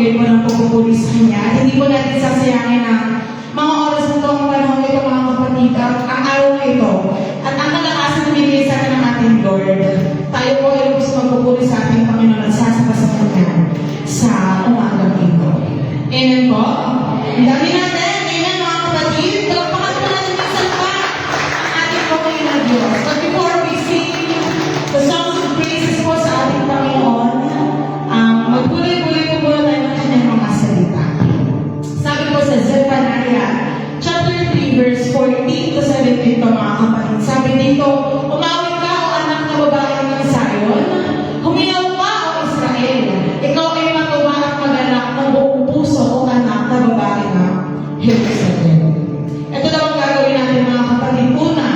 magpatuloy po ng pagpupuri sa Kanya. At hindi po natin sasayangin ang mga oras na ito, ang panahon na ito, mga kapatid, ang araw na ito. At ang kalakasan na binigay sa atin ng ating Lord. Tayo po ay gusto magpupuri sa ating Panginoon at sasapa sa Kanya sa umagang ito. Amen po? Ang dami natin. Amen mga kapatid. Palakpakan po natin minsan pa ang ating Panginoon na Diyos. But before we sing the songs of praises po sa ating Panginoon, magpuli-puli po muna tayo ng kanyang mga salita. Sabi po sa Zephaniah chapter 3 verse 14 to 17 po mga kapatid. Sabi dito, umawit ka o anak na babae ng Zion, humiyaw ka o Israel, ikaw ay matuwa at magalak ng buong puso o anak na babae ng Jerusalem. Ito daw ang gagawin natin mga kapatid. Una,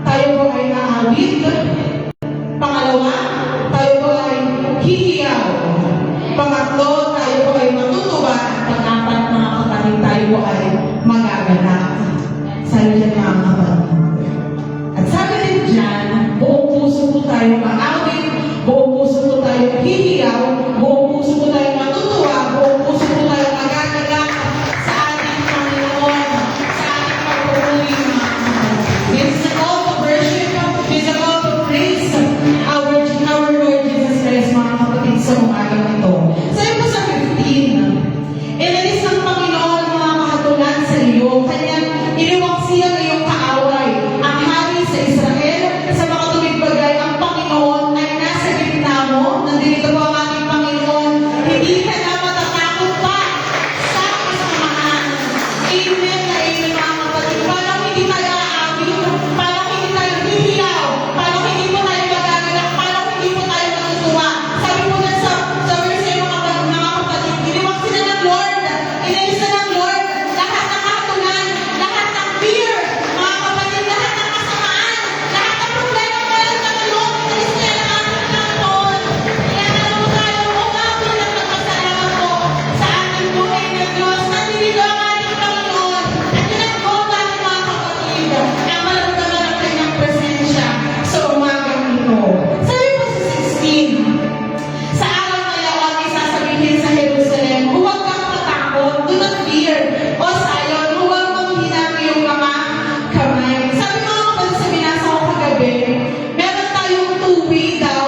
tayo po ay aawit. Pangalawa, tayo po ay hihiyaw. Pangatlo, tayo po ay matutuwa. At pang-apat, mga kapatid, tayo po ay magagalak. Sabi dyan mga kapatid. At sabi din dyan, buong puso po tayo maawit, buong puso po tayo hihiyaw, buong puso po tayo matutuwa, buong puso po tayo magagalak sa ating Panginoon, sa ating pagpupuri mga kapatid. It's a call to worship, it's a call to praise our Lord Jesus Christ, mga kapatid, sa umagang ito. Sabi po sa 15, inalis ng Panginoon mga kahatulan sa iyo, kanyang iniwaksiyan ng iyong kaaway, ang hari sa Israel, sa mga tumigbagay, ang Panginoon ay nasa gitna mo, nandito po ang ating Panginoon, hindi ka na matatakot pa sa kasamaan. Amen na amen mga kapatid. Parang hindi tayo aawit, parang hindi tayo hihiyaw, parang hindi po tayo magagalak, parang hindi po tayo matutuwa. Sabi po na sa verse mga kapatid, iniwak sila ng Lord, inalis na ng Lord, lahat ng kahatulan, lahat ng fear, mga kapatid, lahat ng kasamaan, lahat ng problema meron ka ngayon, inalis na ng ating Panginoon. Kaya alam mo tayo, umabot at magpasalamat po sa ating buhay na Diyos. Nandito ang ating Panginoon. At tinagpo natin mga kapatid, na maramdaman ang kanyang presensya sa umagang ito. Sabi po sa 16, sa araw na yaon ay sasabihin sa Jerusalem, huwag kang matakot, do not fear. O Zion, huwag mong hinami yung mga kamay. Sabi mga kapatid sa binasa ko kagabi, meron tayong two-way daw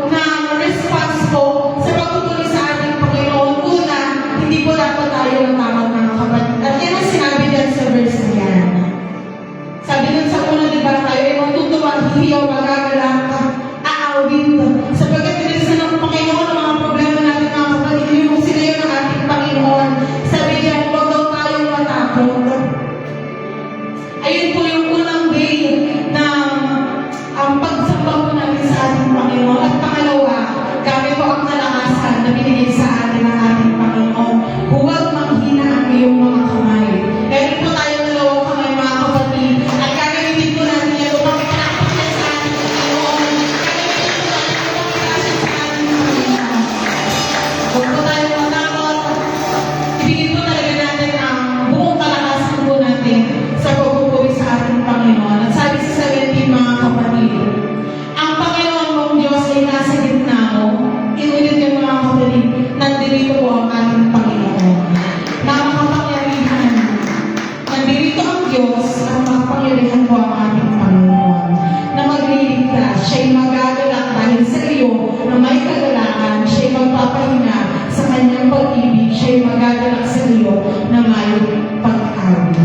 na response po sa pagpupuli sa ating Panginoon. Una, hindi po dapat tayo natakot mga kapatid. At yan ang sinabi dyan sa verse na yan. Sabi dun sa una, di ba, tayo ay matutuwa, hihiyaw, magagalak, aawit. Sapagkat tinilisan ng Panginoon ang mga problema natin mga kapatid, yung sila yun ang ating Panginoon. Sabi niya, huwag daw tayong matakot. Ayun po yung unang way na ang pagsamba po natin sa ating Panginoon. At pangalawa, gamit po ang kalakasan na binigay sa atin ng ating Panginoon. Huwag manghina ang iyong mga kamay. Meron po tayong dalawang kamay mga kapatid. At gagamitin po natin yan upang ipanakot niya sa ating Panginoon. Gagamitin po natin upang ipanakot sa ating Panginoon. Huwag po tayong matakot. Ibigin po talaga natin ang buong kalakasan po natin sa pagpupuri sa ating Panginoon. At sabi sa 17 mga kapatid, ang Panginoon mong Diyos ay nasa gitna mo. Inulit yung mga kapatid, nandito po ang ating Panginoon. Na makapangyarihan. Nandito ang Diyos at makapangyarihan po ang ating Panginoon. Na magliligtas, siya'y magagalak dahil sa iyo na may kagalakan, siya'y magpapahinga sa kanyang pag-ibig, siya'y magagalak sa iyo na may pag-awit.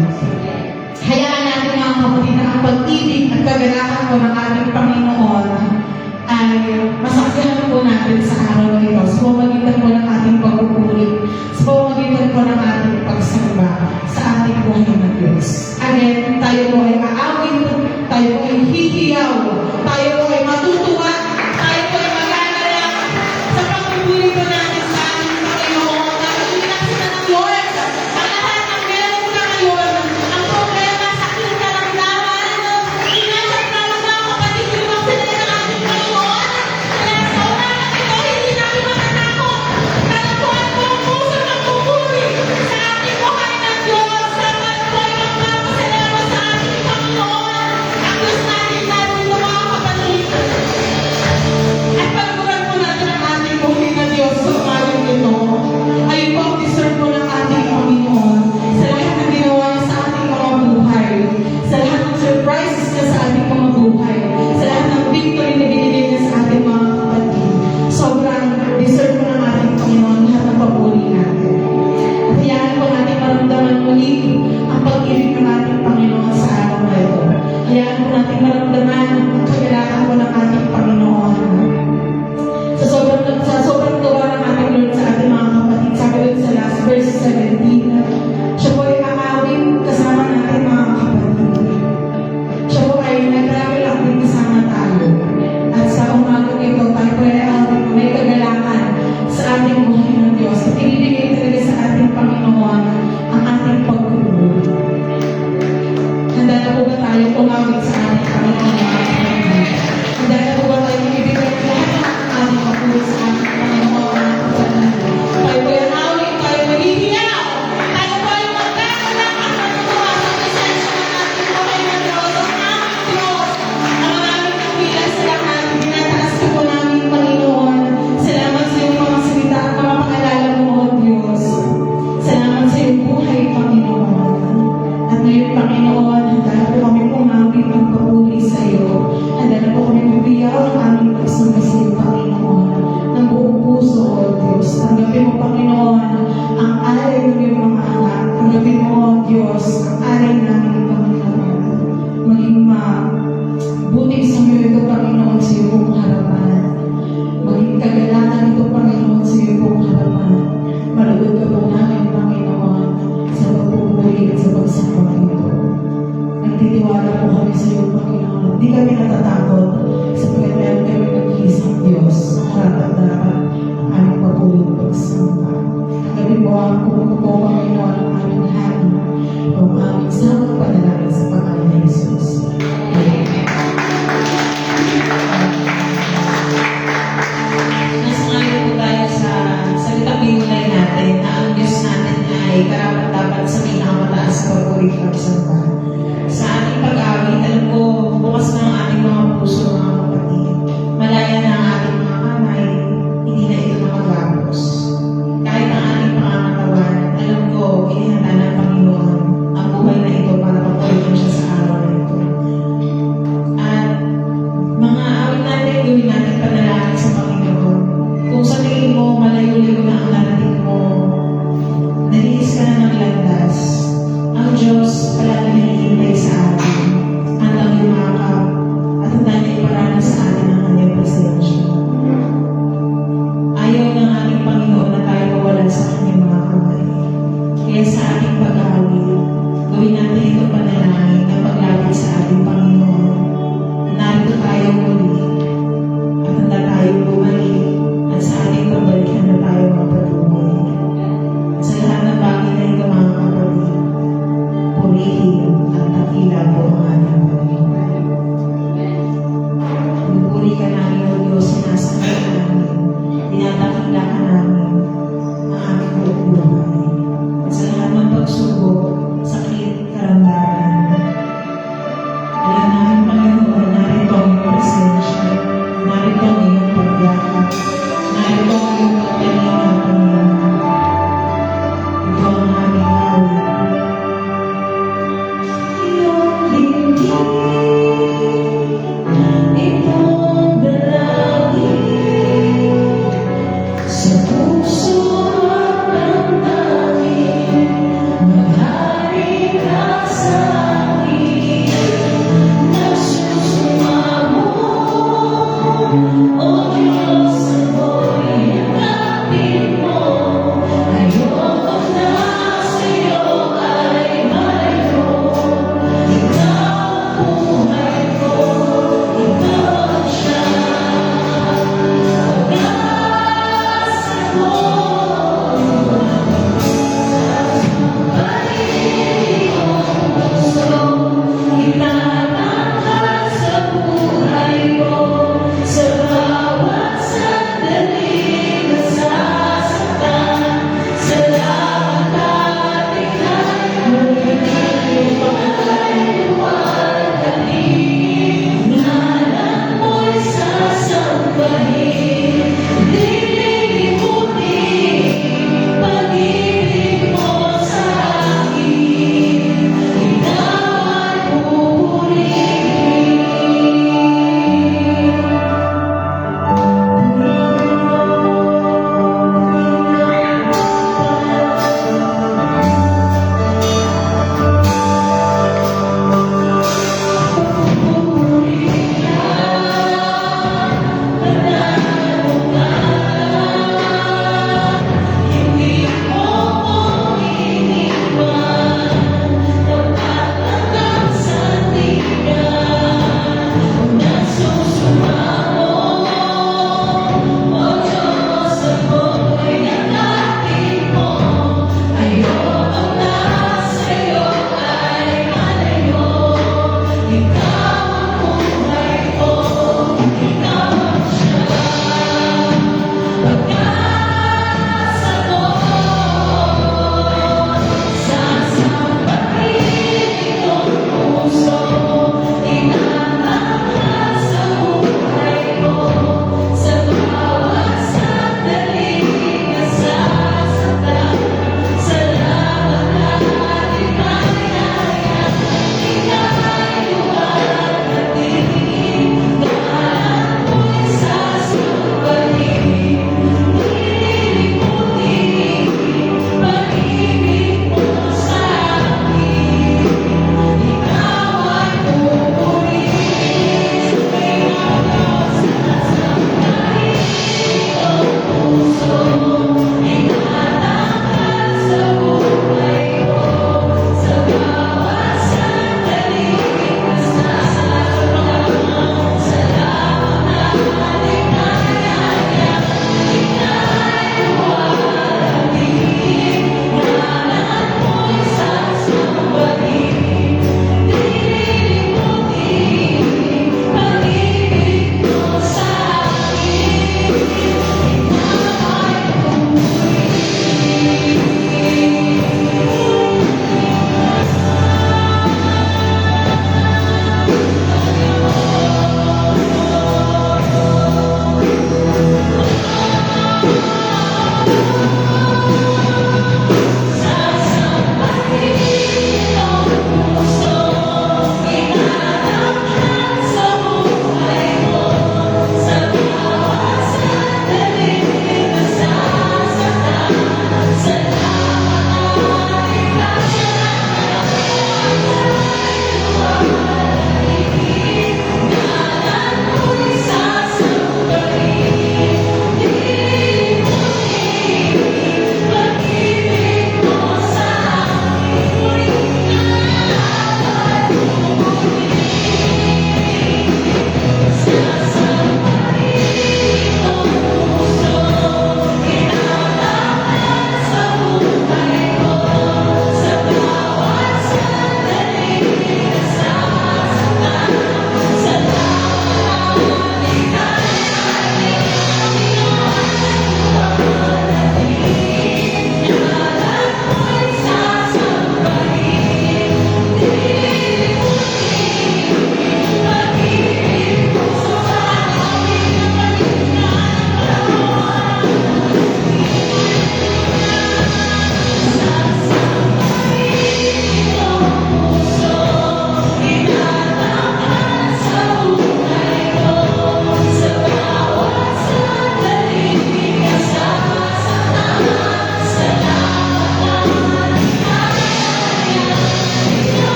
Hayaan natin mga kapatid na ang pag-ibig at kagalakan po ng ating Panginoon ay masaksihan po natin sa araw na ito sa pamamagitan po ng ating pagpupuri biyak ang aming pagsamba sa iyo, Panginoon, ng buong puso, O Diyos. Tanggapin mo, Panginoon, ang alay ng iyong mga anak. Tanggapin mo, O Diyos, ang alay namin, Panginoon. Maging buti sa iyo ito, Panginoon, sa iyo pong harapan. Maging kagalakan ito, Panginoon, sa iyo pong harapan. Malugod ka po namin, Panginoon, sa pagpupuri at sa pagsambang ito. Nagtitiwala po kami sa iyo, Panginoon. Hindi kami natatakot sapagkat meron kami nag-iisang Diyos na karapat-dapat ang aming pagulong pagsamba. Kami po ang kumukupo, Panginoon, ang aming hari, ang aming samang panalangin sa pangalan ni Jesus. Nasa ngayon po tayo sa salitang binulay natin na ang Diyos natin ay karapat-dapat sa pinakamataas sa pagpurit at pagsamba. Sa ating pag-awit, alam ko, bukas na ang ating mga puso, mga kapatid. Malaya na ang ating mga kamay, hindi na ito makagapos. Kahit ang ating pangangatawan, alam ko, inihanda ng Panginoon ang buhay na ito para papuritan siya sa araw na ito. At mga awit natin, gawin natin panalangin sa Panginoon. Kung sa tingin mo, malayo-layo na ang narating mo, nalilis ka na ng landas, ang Diyos palagi nahihintay sa atin, handang lumakap, at handa niya iparana sa atin ang kanyang presensya. Ayaw ng ating Panginoon na tayo mawalan sa kanyang mga kamay. Kaya sa ating pag-awit, gawin natin itong panalangin na paglapit sa ating Panginoon. Narito tayo muli, at handa tayong bumalik, at sa ating pabalikan na tayo magpatuloy. At sa lahat ng bagay na ito, mga kapatid, purihin at takila po ang ating Panginoon. Pinupuri ka namin, O Diyos, sinasakay ka namin, tinatakila ka namin ang aming buong buhay. At sa lahat ng pagsubok, sakit, karamdaman, alam namin, Panginoon, narito ang iyong presensya, narito ang iyong pagyakap, narito ang iyong pagtalinga, Panginoon. Ito ang aming awit. Iyong hindi, itong dala.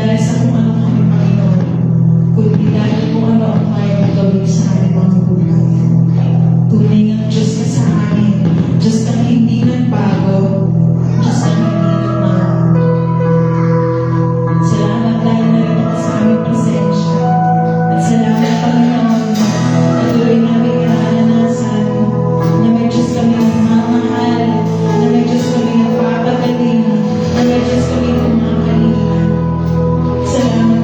dahil sa kung ano kami, Panginoon, kundi dahil kung ano ang kaya mong gawin sa aming mga buhay. Tunay ng Diyos ka sa amin, Diyos kang hindi nagbago, Diyos kang hindi nagmahal. Salamat dahil narito ka sa aming presensya. At salamat, Panginoon, na tuloy namin naranasan na may Diyos kami nagmamahal, na may Diyos kami nagpapagaling, na may Diyos kami kumakalinga. Salamat,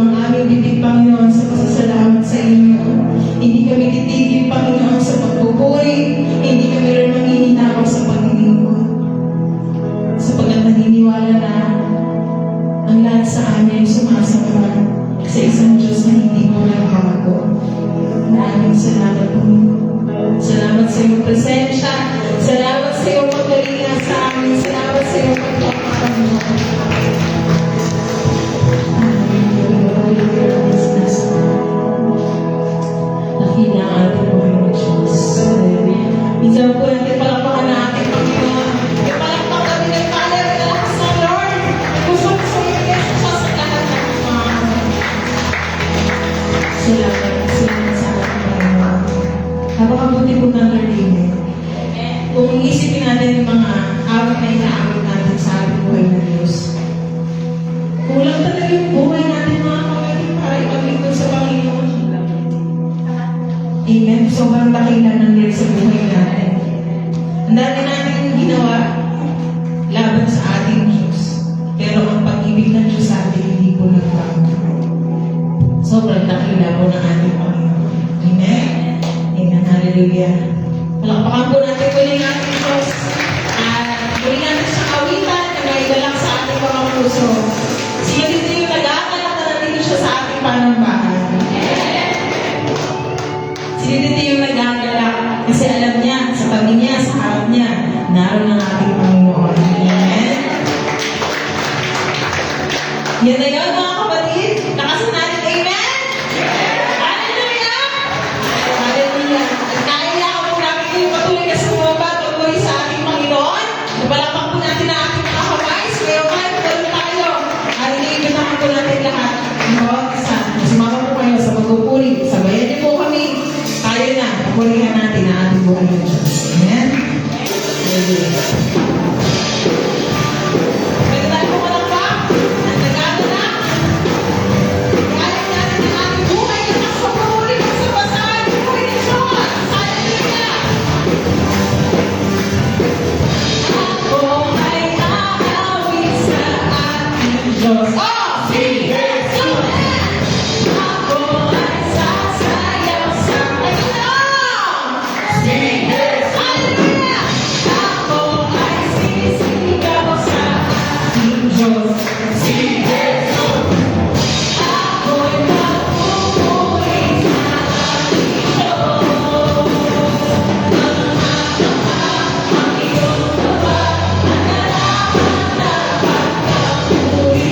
ang aming bibig, Panginoon, sa pasasalamat sa inyo. Hindi kami titigil, Panginoon, sa pagpupuri. Hindi kami rin mangininawa sa paglilingkod. Sapagkat naniniwala na ang lahat sa amin sumasamba sa isang Diyos na hindi mo nagbago. Maraming salamat, Panginoon. Salamat sa iyong presensya. Salamat sa iyong pagkalinga sa amin. Salamat sa iyong pagpapakamanon. Nakina ang ating Panginoon Diyos. Minsan po natin palakpakan na ating Panginoon. Yung palakpak kami ng Father na lakas ng Lord. Gusto ko sa iyo, Jesus, sa lahat ng mga salamat sa ating Panginoon. Napakabuti po ng Lord din. Kung isipin natin yung mga awit na inaawit natin sa ating buhay ng Diyos, kulang talaga yung buhay natin mga kapatid para ipagligod sa Panginoon. Amen. Sobrang dakilan ng Lord sa buhay natin. Ang dami natin ginawa laban sa ating Diyos. Pero ang pag-ibig ng Diyos sa atin hindi po nagbago. Sobrang dakila po ng ating Panginoon. Amen. Amen. Hallelujah. Palakpakan po natin muli natin Diyos. Muli natin sa kawitan na may dalang sa ating mga puso. Sino dito yung nag-aakalak na nandito siya sa ating panambahan? Sino dito yung nag-aakalak? Kasi alam niya, sa tabi niya, sa harap niya, naroon ang ating Panginoon. Amen? Yan na yun mga kapatid. Nakasin natin, amen? Hallelujah! Hallelujah! At kaya ako po namin yung patuloy na sumaba, patuloy sa ating Panginoon. Napalakpak po natin ang ating mga kamay. Sumayo ka, patuloy tayo. Hallelujah! Naman po natin lahat. Bawat isa. Sumama po kayo sa pagpupuri. Sabayan niyo po kami. Tayo na. Pupurihan natin ang ating buhay ng Diyos. Amen? Hallelujah! Pwede tayo po malakpak. At nagano na. Kaya natin ang ating buhay na sa pagpupuri at sa basahan ng buhay ng Diyos. Hallelujah! Ako ay aawit sa ating Diyos. Oh! Si Jesus! Ako ay sasayaw sa Panginoon. Si Jesus! Hallelujah! Ako ay sisigaw sa ating Diyos. Si Jesus! Ako'y magpupuri sa ating Diyos. Ang iyong tapat na narapat na pagpapuri.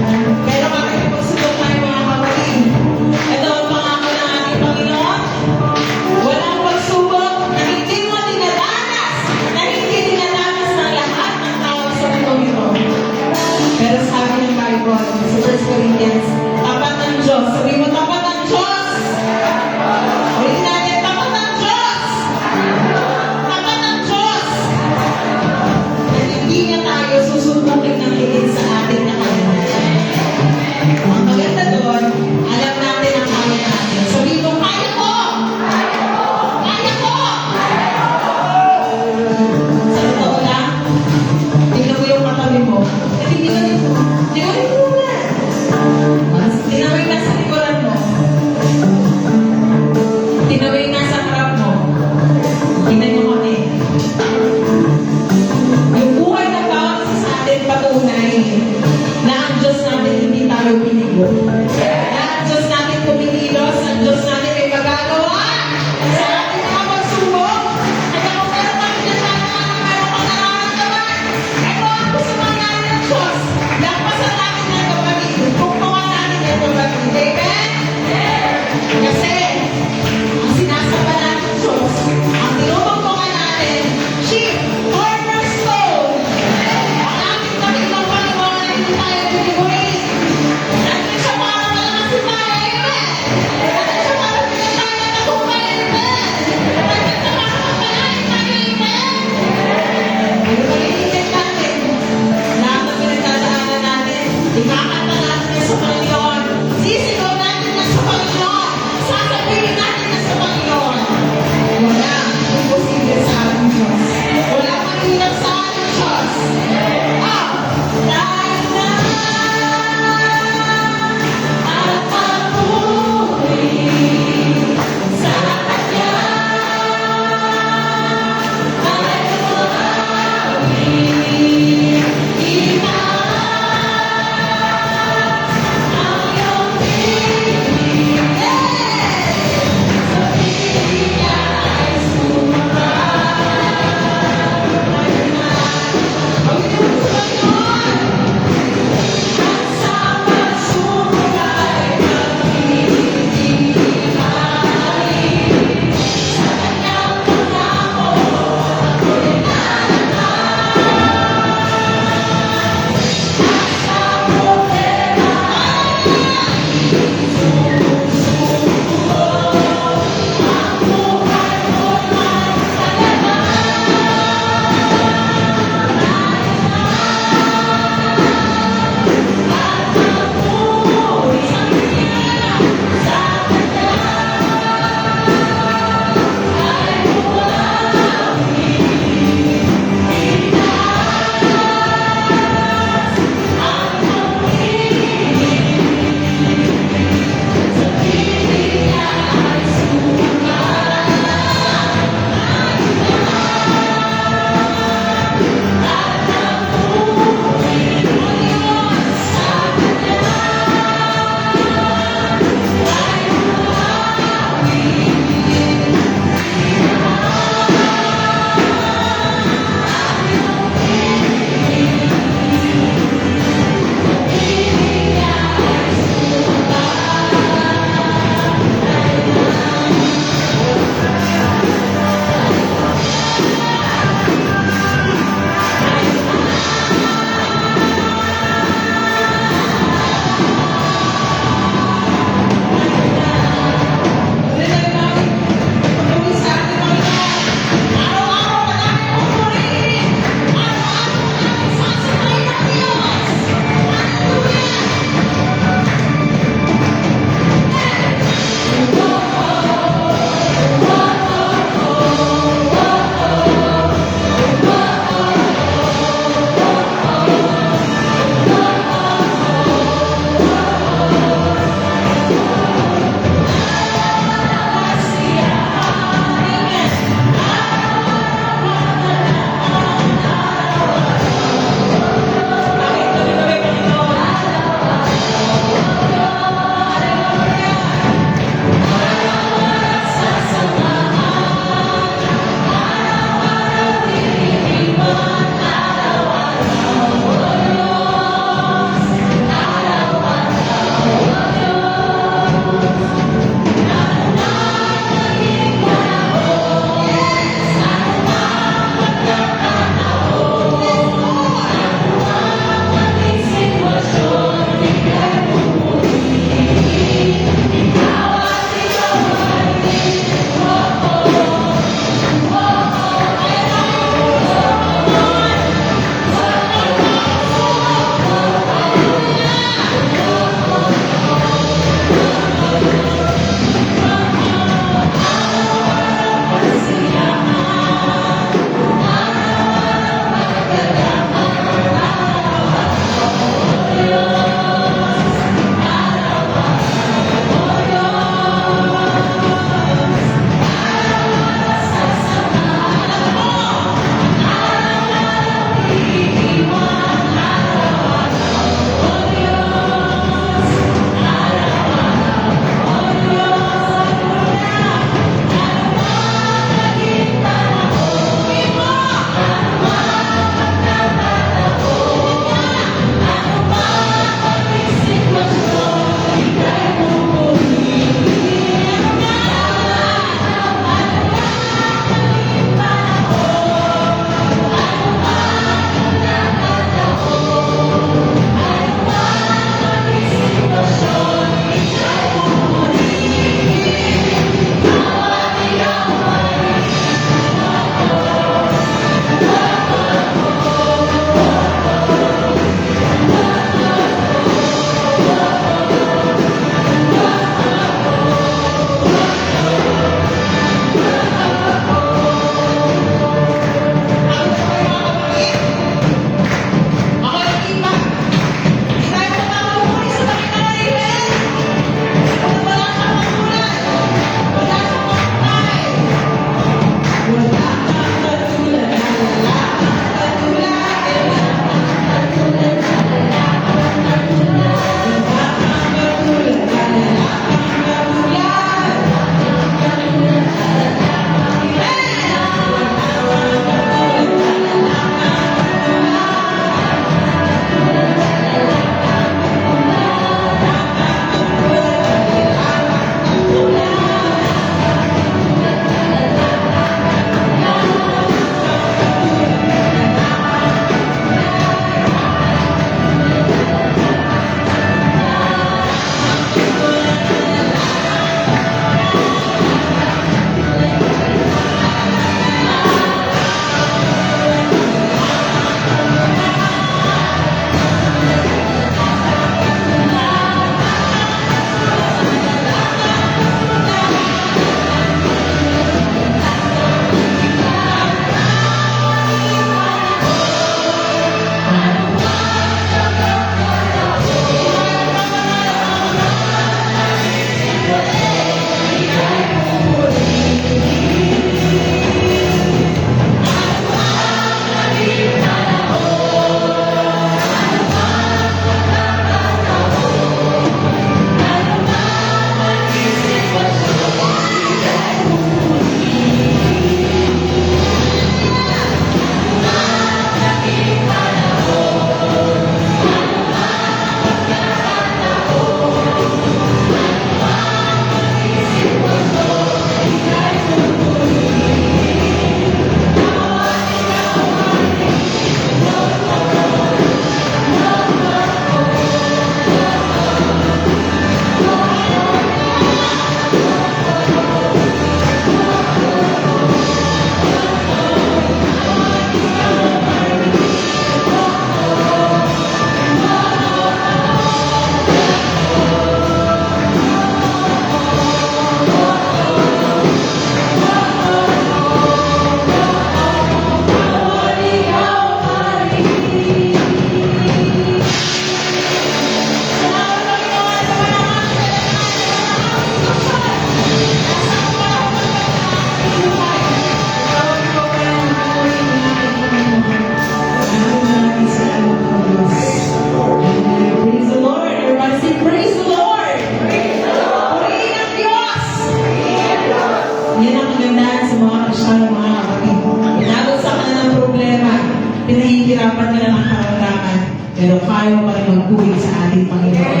pero kaya mo pa rin magpuri sa ating Panginoon.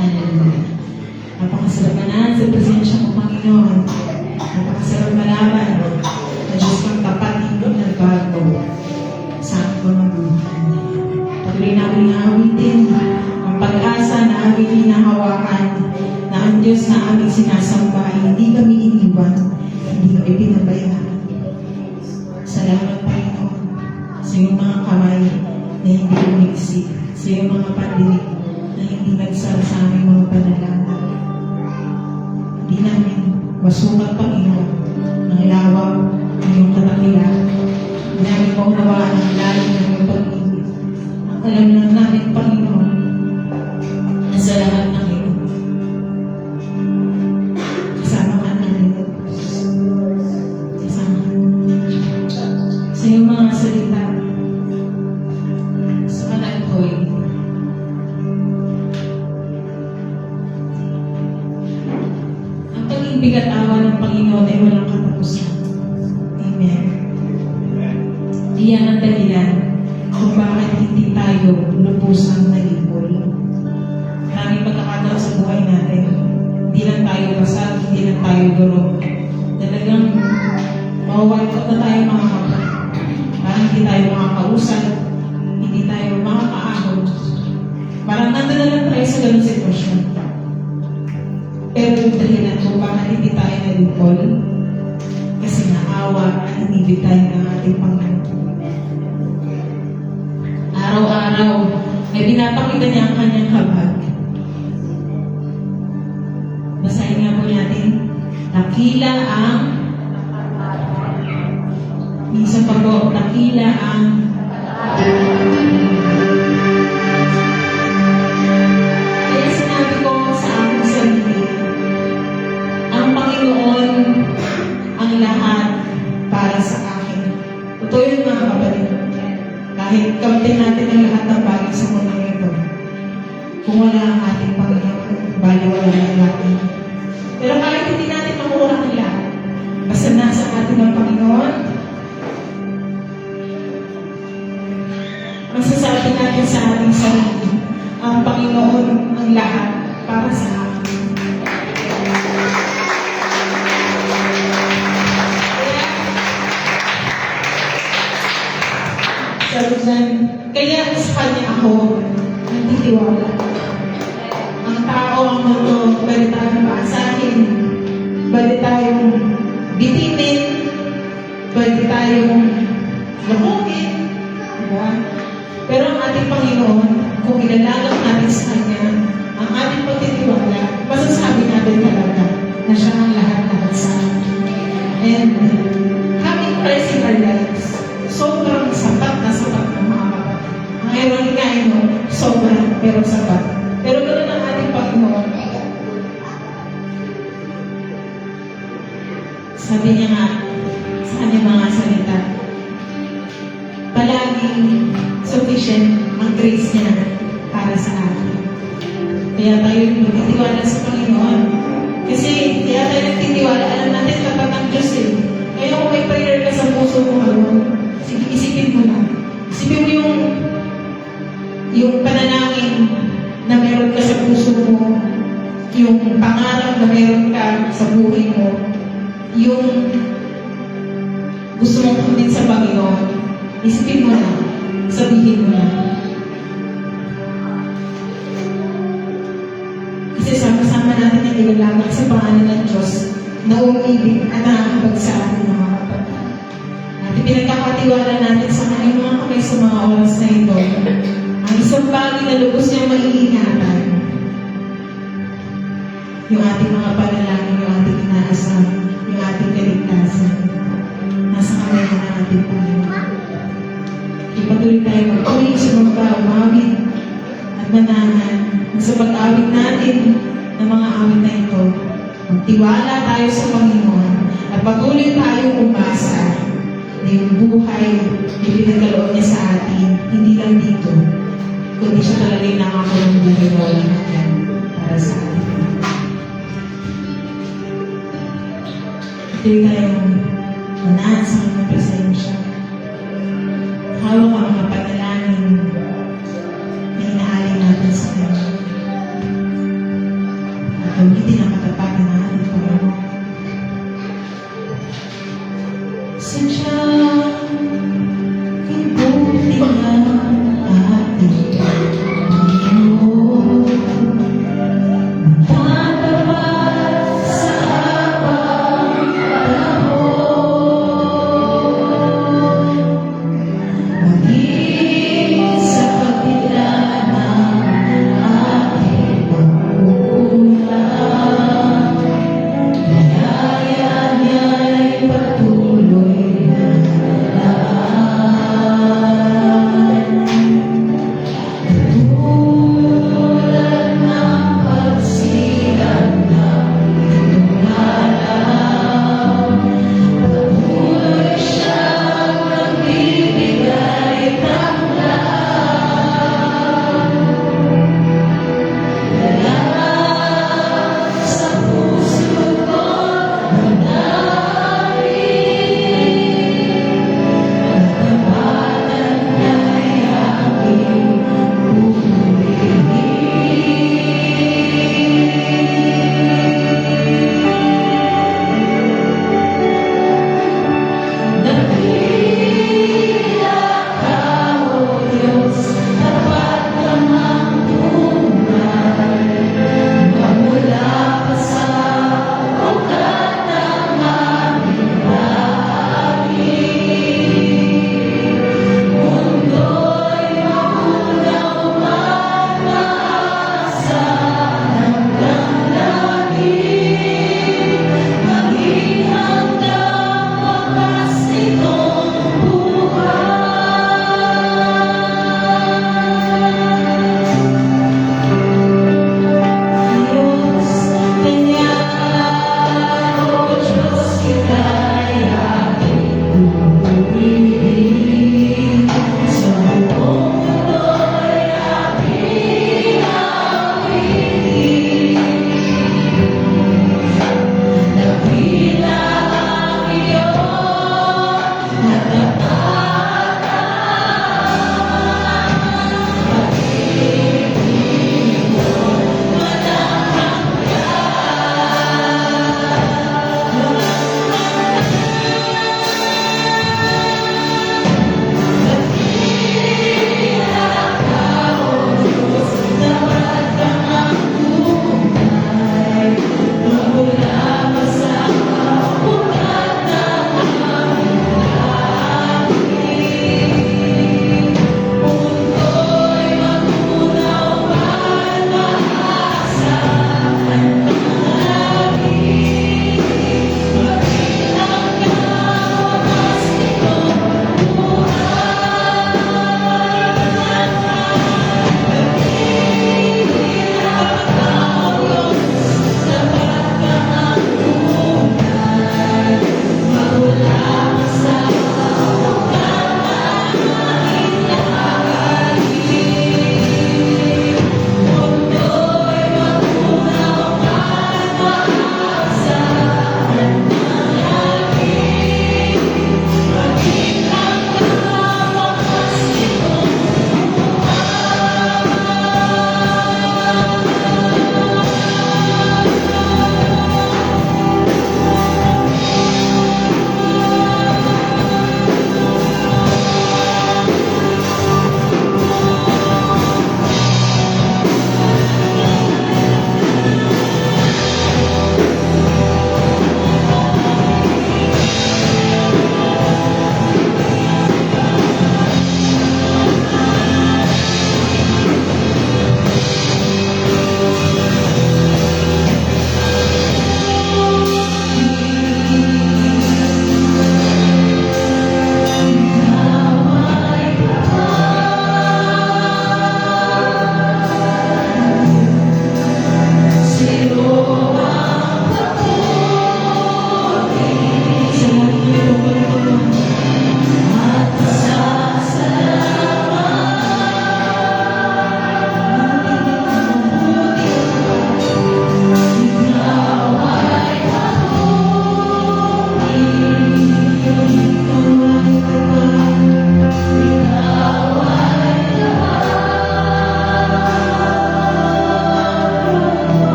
Hallelujah. Napakasarap na sa presensya mo, Panginoon. Napakasarap malaman na Diyos kang tapat, hindi nagbago sa aking mga buhay. Patuloy namin awitin ang pag-asa na aming hinahawakan na ang Diyos na aming sinasamba ay hindi kami iniwan, hindi kami pinabayaan. Salamat, Panginoon, sa iyong mga kamay na hindi umiksik, sa iyong mga pandinig na hindi nagsara sa aming mga panalangin. Hindi namin masukat, Panginoon, ang lawak ng iyong katakilan. Hindi namin maunawaan ang lalim ng iyong pag-ibig. Ang alam lang namin, Panginoon, na sa lahat ng ito, kasama ka namin. Kasama ka sa iyong mga salita, sa kanaghoy. Ang pag-ibig at awa ng Panginoon ay walang katapusan. Amen. Iyan ang dahilan kung bakit hindi tayo lubusang nalipol. Maraming pagkakataon sa buhay natin. Hindi lang tayo basag, hindi lang tayo durog. Talagang mawawalkot na tayo mga kapatid. Parang hindi tayo makakausap, hindi tayo makakaahon. Parang nandun na lang tayo sa ganung sitwasyon. Pero yung dahilan kung bakit hindi tayo nalipol, kasi naawa at inibig tayo ng ating Panginoon. Araw-araw, ay pinapakita niya ang kanyang habag. Basahin nga po natin. Dakila ang isa pa po, dakila ang kaya sinabi ko sa aking sarili, ang Panginoon ang lahat para sa akin. Totoo yun, mga kapatid. Kahit kamtin natin ang lahat ng bagay sa mundo ito, kung wala ang ating Panginoon, bali wala ang natin. Pero kahit hindi natin makuha ang lahat, basta nasa atin ang Panginoon, masasabi natin sa ating sarili, ang Panginoon ang lahat para sa akin. Kaya sa kanya ako nagtitiwala. Ang tao, ang mundo, pwede tayong maasahin, pwede tayong bitinin, pwede tayong lamukin, diba? Pero ang ating Panginoon, kung ilalagak natin sa Kanya, ang ating pagtitiwala, masasabi natin talaga na siya ang lahat-lahat sa atin. And having Christ in our lives, sobrang sapat na mga kapatid. Ang ironic nga ino, sobrang pero sapat. Pero ganoon ang ating Panginoon. Sabi niya nga sa kanyang mga salita, palaging sufficient ang grace niya para sa atin. Kaya tayo nagtitiwala sa Panginoon. Kasi kaya tayo nagtitiwala, alam natin tapat ang Diyos eh. Kaya kung may prayer ka sa puso mo ngayon, sige, isipin mo na. Isipin mo yung panalangin na meron ka sa puso mo, yung pangarap na meron ka sa buhay mo, yung gusto mong kunin sa Panginoon, isipin mo na, sabihin mo na. Kasi sama-sama natin yung ilalagak sa pangalan ng Diyos na umibig at nakakabag sa ating mga kapatid. At pinagkakatiwala natin sa kanyang mga kamay sa mga oras na ito. Ang isang bagay na lubos niyang maiingatan, yung ating mga panalangin, yung ating inaasahan, yung ating kaligtasan, nasa kamay na ng ating Panginoon. Ipatuloy tayo mag-uli sa mga umawit at manahan sa pag-awit natin ng mga awit na ito. Magtiwala tayo sa Panginoon at patuloy tayo umasa na yung buhay na pinagkaloob niya sa atin, hindi lang dito, kundi siya talaga yung nangako ng buhay na walang hanggan para sa atin. tuloy tayong manahan sa kanyang presensya. Hawak ang mga panalangin na inaalay natin sa kanya. At gamitin ang katapatan na ating Panginoon. Sadyang ibuti ang ating Panginoon. Tatapat sa pagkakataon. Maging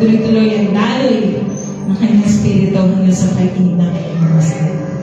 magtuloy-tuloy ang daloy ng kanyang Espiritu hanggang sa pagkinig ng kanyang mga salita.